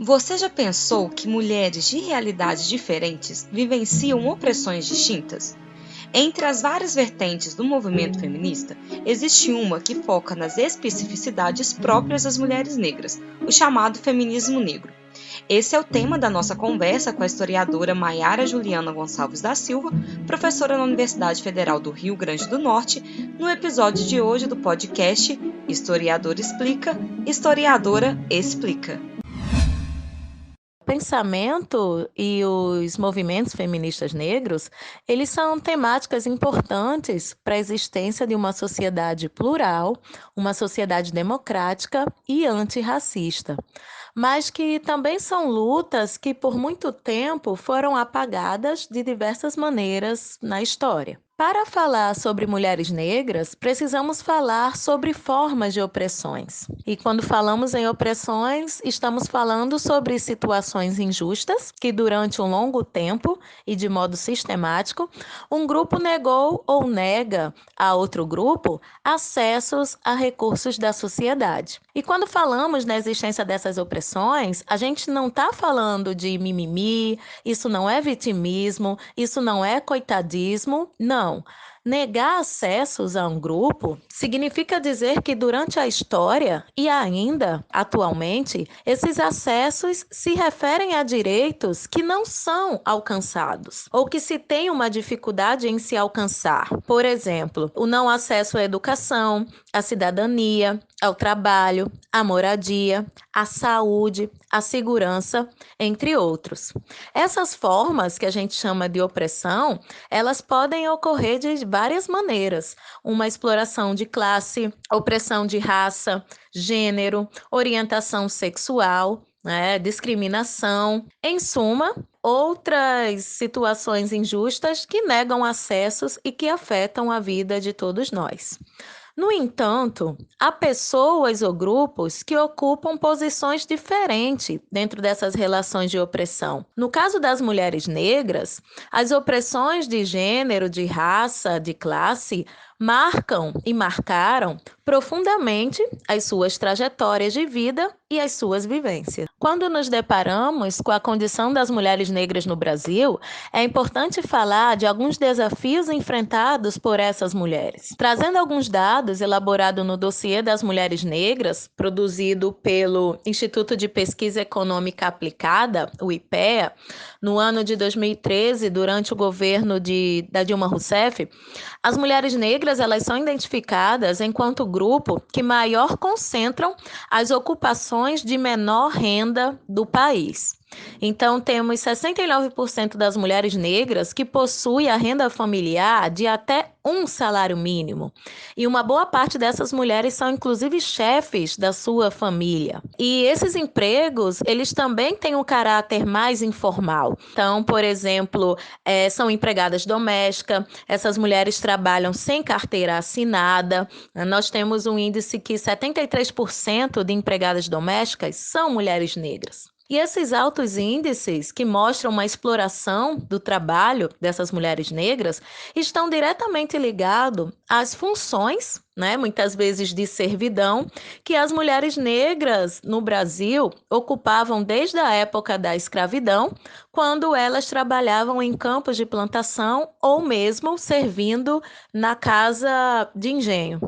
Você já pensou que mulheres de realidades diferentes vivenciam opressões distintas? Entre as várias vertentes do movimento feminista, existe uma que foca nas especificidades próprias das mulheres negras, o chamado feminismo negro. Esse é o tema da nossa conversa com a historiadora Maiara Juliana Gonçalves da Silva, professora na Universidade Federal do Rio Grande do Norte, no episódio de hoje do podcast Historiadora Explica, Historiadora Explica. O pensamento e os movimentos feministas negros, eles são temáticas importantes para a existência de uma sociedade plural, uma sociedade democrática e antirracista, mas que também são lutas que por muito tempo foram apagadas de diversas maneiras na história. Para falar sobre mulheres negras, precisamos falar sobre formas de opressões. E quando falamos em opressões, estamos falando sobre situações injustas que, durante um longo tempo e de modo sistemático, um grupo negou ou nega a outro grupo acessos a recursos da sociedade. E quando falamos na existência dessas opressões, a gente não está falando de mimimi, isso não é vitimismo, isso não é coitadismo, não. Negar acessos a um grupo significa dizer que durante a história e ainda atualmente, esses acessos se referem a direitos que não são alcançados ou que se tem uma dificuldade em se alcançar. Por exemplo, o não acesso à educação, à cidadania, ao trabalho, à moradia, à saúde, à segurança, entre outros. Essas formas que a gente chama de opressão, elas podem ocorrer de várias maneiras. Uma exploração de classe, opressão de raça, gênero, orientação sexual, discriminação. Em suma, outras situações injustas que negam acessos e que afetam a vida de todos nós. No entanto, há pessoas ou grupos que ocupam posições diferentes dentro dessas relações de opressão. No caso das mulheres negras, as opressões de gênero, de raça, de classe marcam e marcaram profundamente as suas trajetórias de vida e as suas vivências. Quando nos deparamos com a condição das mulheres negras no Brasil, é importante falar de alguns desafios enfrentados por essas mulheres. Trazendo alguns dados elaborados no dossiê das mulheres negras, produzido pelo Instituto de Pesquisa Econômica Aplicada, o IPEA, no ano de 2013, durante o governo da Dilma Rousseff, as mulheres negras elas são identificadas enquanto grupo que maior concentram as ocupações de menor renda do país. Então, temos 69% das mulheres negras que possuem a renda familiar de até um salário mínimo. E uma boa parte dessas mulheres são, inclusive, chefes da sua família. E esses empregos, eles também têm um caráter mais informal. Então, por exemplo, são empregadas domésticas, essas mulheres trabalham sem carteira assinada. Nós temos um índice que 73% de empregadas domésticas são mulheres negras. E esses altos índices que mostram uma exploração do trabalho dessas mulheres negras estão diretamente ligados às funções, muitas vezes de servidão, que as mulheres negras no Brasil ocupavam desde a época da escravidão, quando elas trabalhavam em campos de plantação ou mesmo servindo na casa de engenho.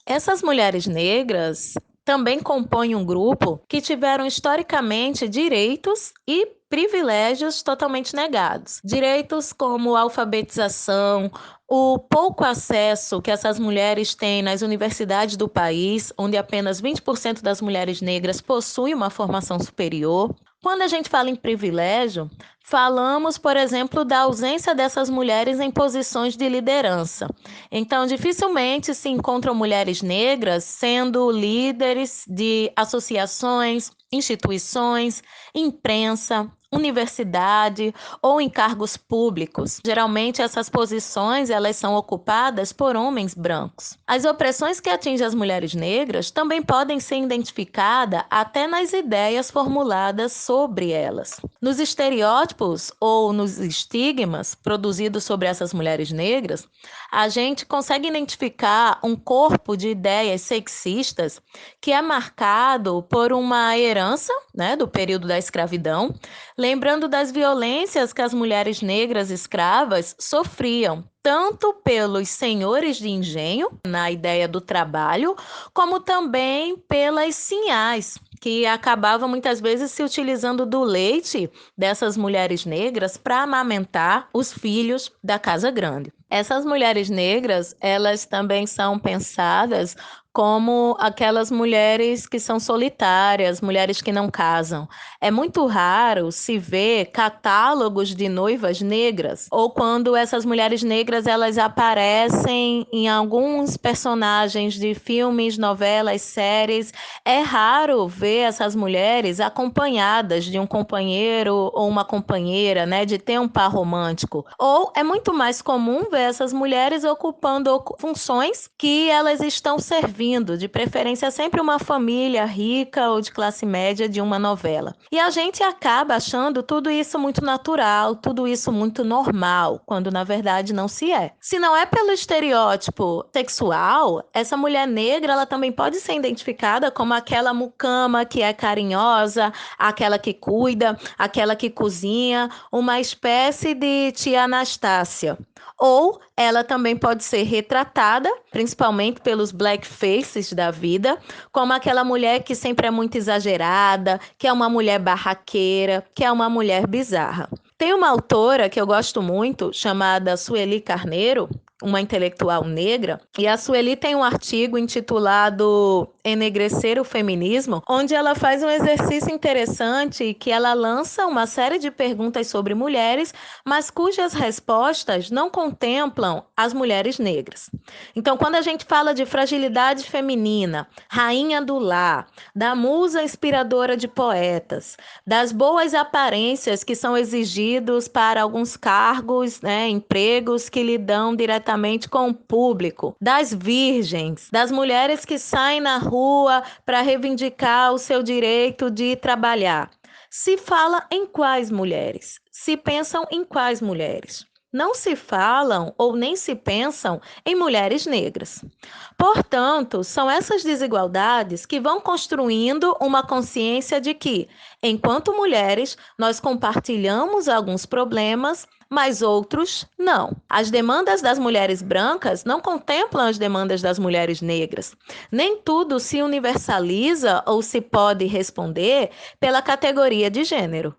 Essas mulheres negras também compõem um grupo que tiveram historicamente direitos e privilégios totalmente negados. Direitos como alfabetização, o pouco acesso que essas mulheres têm nas universidades do país, onde apenas 20% das mulheres negras possuem uma formação superior. Quando a gente fala em privilégio, falamos, por exemplo, da ausência dessas mulheres em posições de liderança. Então, dificilmente se encontram mulheres negras sendo líderes de associações, instituições, imprensa, universidade ou em cargos públicos. Geralmente essas posições elas são ocupadas por homens brancos. As opressões que atingem as mulheres negras também podem ser identificadas até nas ideias formuladas sobre elas. Nos estereótipos estereótipos ou nos estigmas produzidos sobre essas mulheres negras, a gente consegue identificar um corpo de ideias sexistas que é marcado por uma herança, né, do período da escravidão, lembrando das violências que as mulheres negras escravas sofriam, tanto pelos senhores de engenho, na ideia do trabalho, como também pelas sinhás, que acabavam muitas vezes se utilizando do leite dessas mulheres negras para amamentar os filhos da casa grande. Essas mulheres negras, elas também são pensadas como aquelas mulheres que são solitárias, mulheres que não casam. É muito raro se ver catálogos de noivas negras, ou quando essas mulheres negras elas aparecem em alguns personagens de filmes, novelas, séries. É raro ver essas mulheres acompanhadas de um companheiro ou uma companheira, né, de ter um par romântico. Ou é muito mais comum ver essas mulheres ocupando funções que elas estão servindo, de preferência sempre uma família rica ou de classe média de uma novela. E a gente acaba achando tudo isso muito natural, tudo isso muito normal, quando na verdade não se é. Se não é pelo estereótipo sexual, essa mulher negra ela também pode ser identificada como aquela mucama que é carinhosa, aquela que cuida, aquela que cozinha, uma espécie de tia Anastácia. Ou ela também pode ser retratada, principalmente pelos blackfaces da vida, como aquela mulher que sempre é muito exagerada, que é uma mulher barraqueira, que é uma mulher bizarra. Tem uma autora que eu gosto muito, chamada Sueli Carneiro, uma intelectual negra, e a Sueli tem um artigo intitulado Enegrecer o Feminismo, onde ela faz um exercício interessante que ela lança uma série de perguntas sobre mulheres, mas cujas respostas não contemplam as mulheres negras. Então, quando a gente fala de fragilidade feminina, rainha do lar, da musa inspiradora de poetas, das boas aparências que são exigidos para alguns cargos, né, empregos que lidam diretamente com o público, das virgens, das mulheres que saem na rua para reivindicar o seu direito de trabalhar. Se fala em quais mulheres? Se pensam em quais mulheres? Não se falam ou nem se pensam em mulheres negras. Portanto, são essas desigualdades que vão construindo uma consciência de que, enquanto mulheres, nós compartilhamos alguns problemas, mas outros não. As demandas das mulheres brancas não contemplam as demandas das mulheres negras. Nem tudo se universaliza ou se pode responder pela categoria de gênero.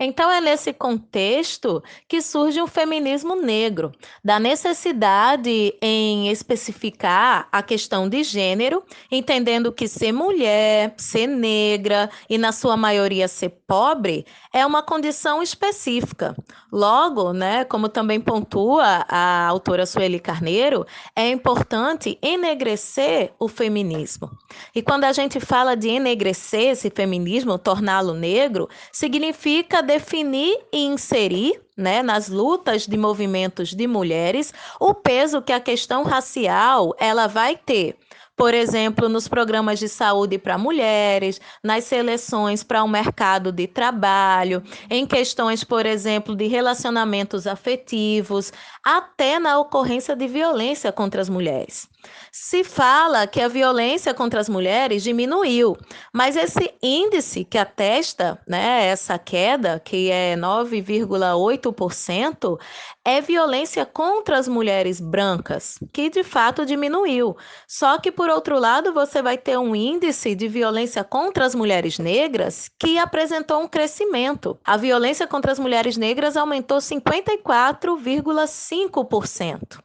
Então, é nesse contexto que surge o feminismo negro, da necessidade em especificar a questão de gênero, entendendo que ser mulher, ser negra e, na sua maioria, ser pobre é uma condição específica. Logo, né, como também pontua a autora Sueli Carneiro, é importante enegrecer o feminismo. E quando a gente fala de enegrecer esse feminismo, torná-lo negro, significa definir e inserir, né, nas lutas de movimentos de mulheres o peso que a questão racial ela vai ter. Por exemplo, nos programas de saúde para mulheres, nas seleções para o mercado de trabalho, em questões, por exemplo, de relacionamentos afetivos, até na ocorrência de violência contra as mulheres. Se fala que a violência contra as mulheres diminuiu, mas esse índice que atesta, né, essa queda, que é 9,8%, é violência contra as mulheres brancas, que de fato diminuiu. Só que, por outro lado, você vai ter um índice de violência contra as mulheres negras que apresentou um crescimento. A violência contra as mulheres negras aumentou 54,5%.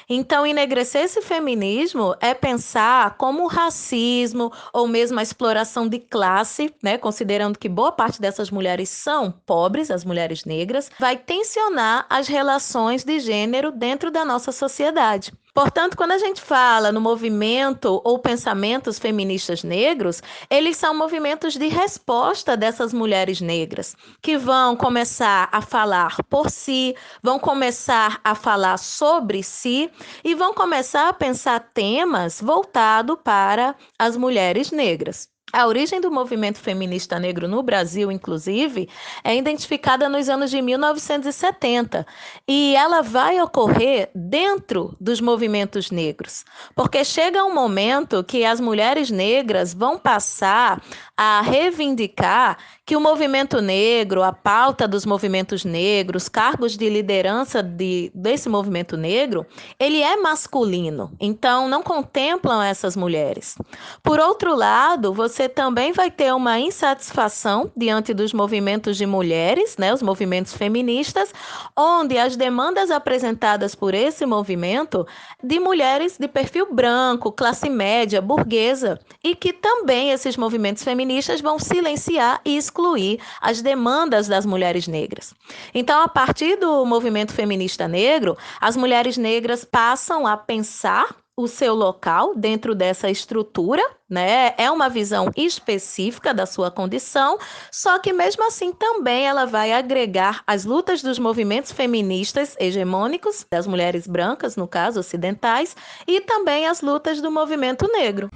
Então, enegrecer esse feminismo é pensar como o racismo ou mesmo a exploração de classe, né, considerando que boa parte dessas mulheres são pobres, as mulheres negras, vai tensionar as relações de gênero dentro da nossa sociedade. Portanto, quando a gente fala no movimento ou pensamentos feministas negros, eles são movimentos de resposta dessas mulheres negras, que vão começar a falar por si, vão começar a falar sobre si e vão começar a pensar temas voltados para as mulheres negras. A origem do movimento feminista negro no Brasil, inclusive, é identificada nos anos de 1970 e ela vai ocorrer dentro dos movimentos negros, porque chega um momento que as mulheres negras vão passar a reivindicar que o movimento negro, a pauta dos movimentos negros, cargos de liderança desse movimento negro, ele é masculino, então não contemplam essas mulheres. Por outro lado, você também vai ter uma insatisfação diante dos movimentos de mulheres, né, os movimentos feministas, onde as demandas apresentadas por esse movimento de mulheres de perfil branco, classe média, burguesa, e que também esses movimentos feministas vão silenciar e excluir as demandas das mulheres negras. Então, a partir do movimento feminista negro, as mulheres negras passam a pensar o seu local dentro dessa estrutura, né? É uma visão específica da sua condição, só que mesmo assim também ela vai agregar as lutas dos movimentos feministas hegemônicos, das mulheres brancas, no caso, ocidentais, e também as lutas do movimento negro.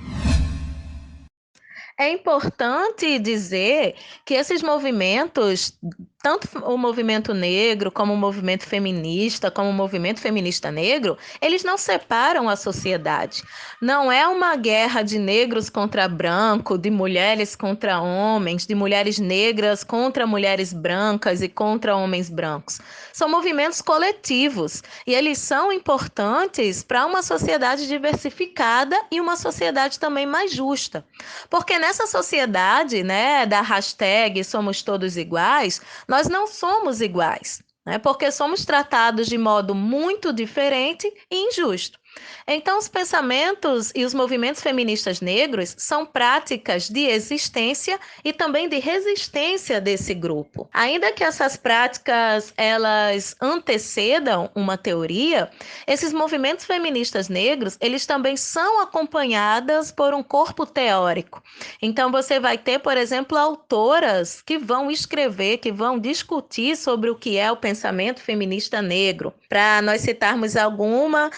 É importante dizer que esses movimentos, tanto o movimento negro, como o movimento feminista, como o movimento feminista negro, eles não separam a sociedade. Não é uma guerra de negros contra branco, de mulheres contra homens, de mulheres negras contra mulheres brancas e contra homens brancos. São movimentos coletivos e eles são importantes para uma sociedade diversificada e uma sociedade também mais justa. Porque nessa sociedade, né, da hashtag Somos Todos Iguais, nós não somos iguais, né, porque somos tratados de modo muito diferente e injusto. Então, os pensamentos e os movimentos feministas negros são práticas de existência e também de resistência desse grupo. Ainda que essas práticas elas antecedam uma teoria, esses movimentos feministas negros, eles também são acompanhados por um corpo teórico. Então, você vai ter, por exemplo, autoras que vão escrever, que vão discutir sobre o que é o pensamento feminista negro. Para nós citarmos alguma,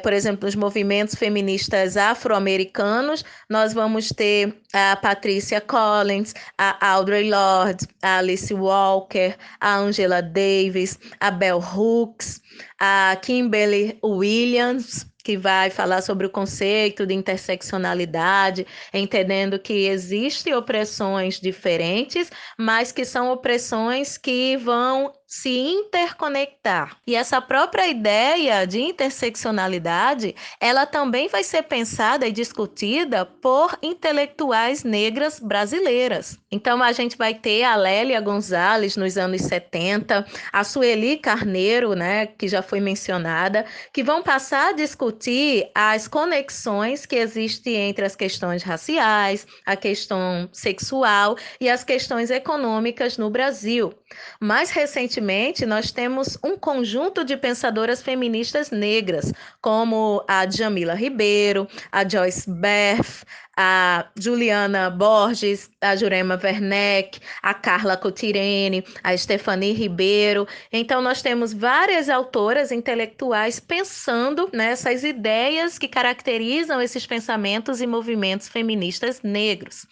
por exemplo, os movimentos feministas afro-americanos, nós vamos ter a Patricia Collins, a Audre Lorde, a Alice Walker, a Angela Davis, a Bell Hooks, a Kimberly Williams, que vai falar sobre o conceito de interseccionalidade, entendendo que existem opressões diferentes, mas que são opressões que vão se interconectar. E essa própria ideia de interseccionalidade, ela também vai ser pensada e discutida por intelectuais negras brasileiras. Então, a gente vai ter a Lélia Gonzalez nos anos 70, a Sueli Carneiro, né, que já foi mencionada, que vão passar a discutir as conexões que existem entre as questões raciais, a questão sexual e as questões econômicas no Brasil. Mais recentemente, nós temos um conjunto de pensadoras feministas negras, como a Djamila Ribeiro, a Joyce Beth, a Juliana Borges, a Jurema Werneck, a Carla Cotirene, a Stephanie Ribeiro. Então, nós temos várias autoras intelectuais pensando nessas ideias que caracterizam esses pensamentos e movimentos feministas negros.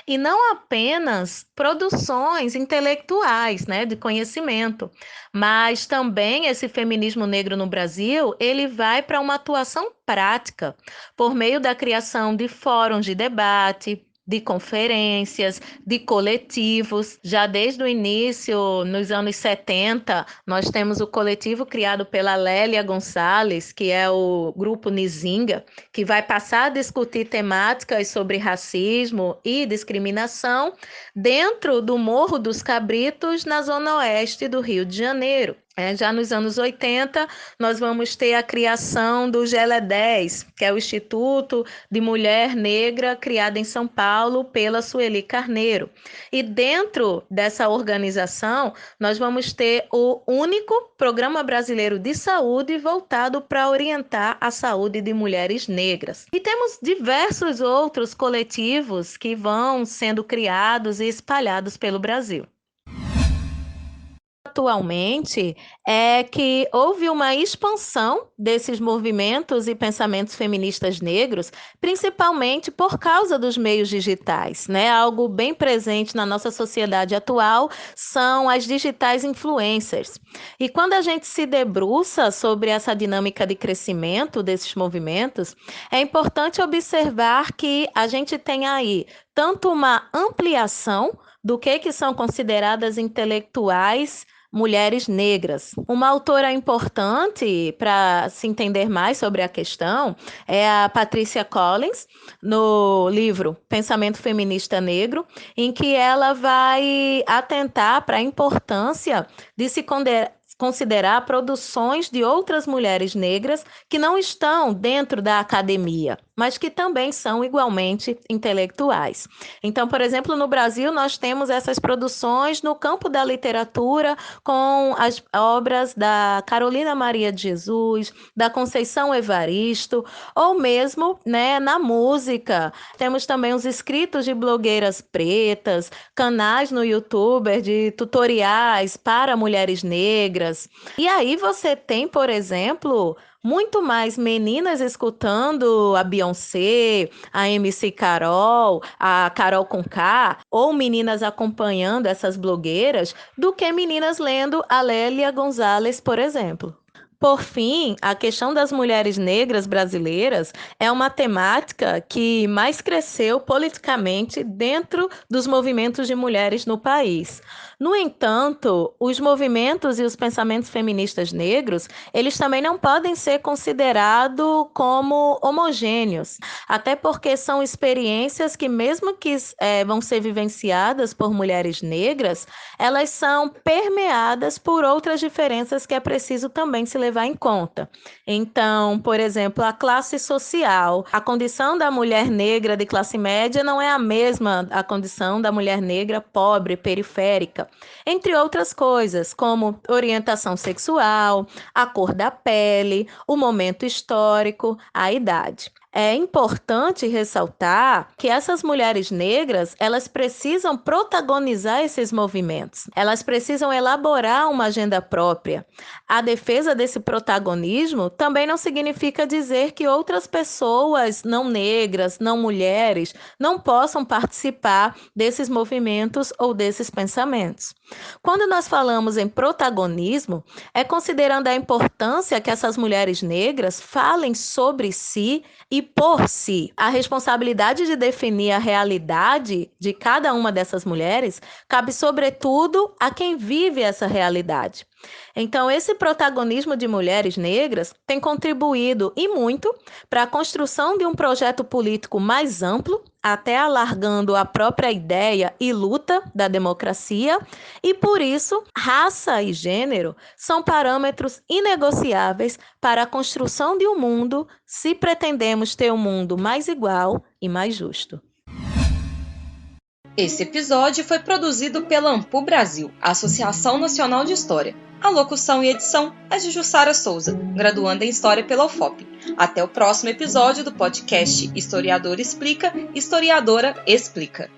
E não apenas produções intelectuais, né, de conhecimento, mas também esse feminismo negro no Brasil, ele vai para uma atuação prática, por meio da criação de fóruns de debate, de conferências, de coletivos. Já desde o início, nos anos 70, nós temos o coletivo criado pela Lélia Gonçalves, que é o grupo Nizinga, que vai passar a discutir temáticas sobre racismo e discriminação dentro do Morro dos Cabritos, na zona oeste do Rio de Janeiro. Já nos anos 80, nós vamos ter a criação do GELE 10, que é o Instituto de Mulher Negra, criado em São Paulo pela Sueli Carneiro. E dentro dessa organização, nós vamos ter o único Programa Brasileiro de Saúde voltado para orientar a saúde de mulheres negras. E temos diversos outros coletivos que vão sendo criados e espalhados pelo Brasil. atualmente é que houve uma expansão desses movimentos e pensamentos feministas negros, principalmente por causa dos meios digitais, né? Algo bem presente na nossa sociedade atual são as digitais influencers. E quando a gente se debruça sobre essa dinâmica de crescimento desses movimentos, é importante observar que a gente tem aí tanto uma ampliação do que são consideradas intelectuais mulheres negras. Uma autora importante para se entender mais sobre a questão é a Patricia Collins, no livro Pensamento Feminista Negro, em que ela vai atentar para a importância de se considerar produções de outras mulheres negras que não estão dentro da academia, mas que também são igualmente intelectuais. Então, por exemplo, no Brasil, nós temos essas produções no campo da literatura, com as obras da Carolina Maria de Jesus, da Conceição Evaristo, ou mesmo, né, na música. Temos também os escritos de blogueiras pretas, canais no YouTube de tutoriais para mulheres negras. E aí você tem, por exemplo, muito mais meninas escutando a Beyoncé, a MC Carol, a Carol Conká, ou meninas acompanhando essas blogueiras, do que meninas lendo a Lélia Gonzalez, por exemplo. Por fim, a questão das mulheres negras brasileiras é uma temática que mais cresceu politicamente dentro dos movimentos de mulheres no país. No entanto, os movimentos e os pensamentos feministas negros, eles também não podem ser considerados como homogêneos, até porque são experiências que, mesmo que vão ser vivenciadas por mulheres negras, elas são permeadas por outras diferenças que é preciso também se levar em conta. Então, por exemplo, a classe social, a condição da mulher negra de classe média não é a mesma a condição da mulher negra pobre, periférica, entre outras coisas, como orientação sexual, a cor da pele, o momento histórico, a idade. É importante ressaltar que essas mulheres negras, elas precisam protagonizar esses movimentos. Elas precisam elaborar uma agenda própria. A defesa desse protagonismo também não significa dizer que outras pessoas não negras, não mulheres, não possam participar desses movimentos ou desses pensamentos. Quando nós falamos em protagonismo, é considerando a importância que essas mulheres negras falem sobre si e por si. A responsabilidade de definir a realidade de cada uma dessas mulheres cabe, sobretudo, a quem vive essa realidade. Então, esse protagonismo de mulheres negras tem contribuído e muito para a construção de um projeto político mais amplo, até alargando a própria ideia e luta da democracia, e por isso, raça e gênero são parâmetros inegociáveis para a construção de um mundo, se pretendemos ter um mundo mais igual e mais justo. Esse episódio foi produzido pela Ampu Brasil, Associação Nacional de História. A locução e edição é de Jussara Souza, graduanda em História pela UFOP. Até o próximo episódio do podcast Historiador Explica, Historiadora Explica.